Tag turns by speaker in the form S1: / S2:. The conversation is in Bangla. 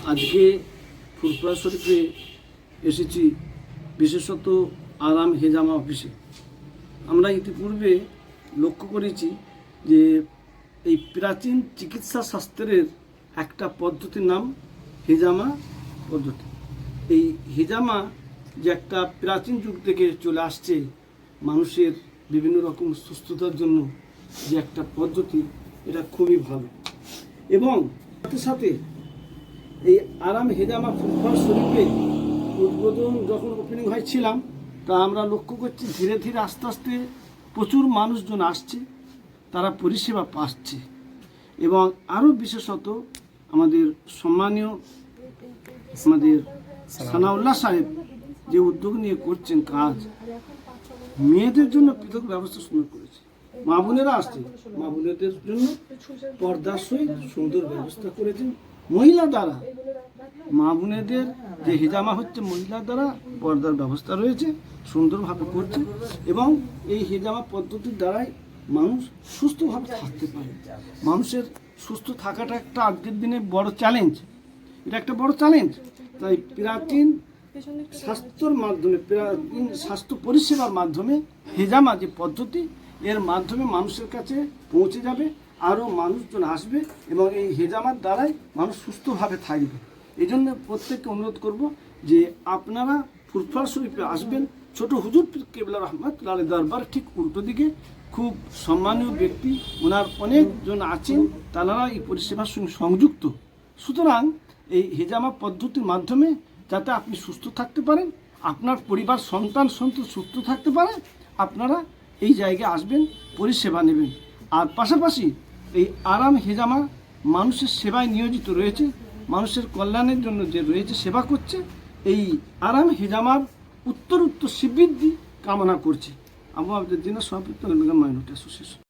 S1: আজকে ফুরফুরা শরীফে এসেছি, বিশেষত আরাম হেজামা অফিসে। আমরা ইতিপূর্বে লক্ষ্য করেছি যে এই প্রাচীন চিকিৎসা শাস্ত্রের একটা পদ্ধতির নাম হেজামা পদ্ধতি। এই হেজামা যে একটা প্রাচীন যুগ থেকে চলে আসছে, মানুষের বিভিন্ন রকম সুস্থতার জন্য যে একটা পদ্ধতি, এটা খুবই ভালো। এবং সাথে সাথে এই আরাম হেজামা ফুরফুরা শরীফে উদ্বোধন যখন ওপেনিং হয়েছিলাম, তা আমরা লক্ষ্য করছি ধীরে ধীরে আস্তে আস্তে প্রচুর মানুষজন আসছে, তারা পরিষেবা পাচ্ছে। এবং আরও বিশেষত আমাদের সম্মানীয় সানাউল্লাহ সাহেব যে উদ্যোগ নিয়ে করছেন কাজ, মেয়েদের জন্য পৃথক ব্যবস্থা সুন্দর করেছে। মা বোনেরা আসছে, মা বোনেদের জন্য পর্দার সহিত সুন্দর ব্যবস্থা করেছেন মহিলা দ্বারা। মা বোনেদের যে হিজামা হচ্ছে মহিলা দ্বারা পর্দার ব্যবস্থা রয়েছে, সুন্দরভাবে করছে। এবং এই হিজামা পদ্ধতির দ্বারাই মানুষ সুস্থভাবে থাকতে পারে। মানুষের সুস্থ থাকাটা একটা আজকের দিনে বড় চ্যালেঞ্জ, এটা একটা বড় চ্যালেঞ্জ। তাই প্রাচীন স্বাস্থ্যর মাধ্যমে, প্রাচীন স্বাস্থ্য পরিষেবার মাধ্যমে হেজামা যে পদ্ধতি, এর মাধ্যমে মানুষের কাছে পৌঁছে যাবে, আরও মানুষজন আসবে এবং এই হেজামার দ্বারাই মানুষ সুস্থভাবে থাকবে। এই জন্য প্রত্যেককে অনুরোধ করব যে আপনারা ফুরফুরা শরীফে আসবেন। ছোট হুজুর পীর কেবলা রহমাতুল্লাহ আলাইহির দরবার ঠিক উল্টো দিকে খুব সম্মানীয় ব্যক্তি, ওনার অনেকজন আছেন, তারা এই পরিষেবার সঙ্গে সংযুক্ত। সুতরাং এই হেজামা পদ্ধতির মাধ্যমে যাতে আপনি সুস্থ থাকতে পারেন, আপনার পরিবার সন্তান সুস্থ থাকতে পারে, আপনারা এই জায়গায় আসবেন, পরিষেবা নেবেন। আর পাশাপাশি এই আরাম হেজামা মানুষের সেবায় নিয়োজিত রয়েছে, মানুষের কল্যাণের জন্য যে রয়েছে, সেবা করছে। এই আরাম হেজামার উত্তর শ্রীবৃদ্ধি কামনা করছি। আমাদের দিনের সভাপতি মাইনরিটি অ্যাসোসিয়েশন।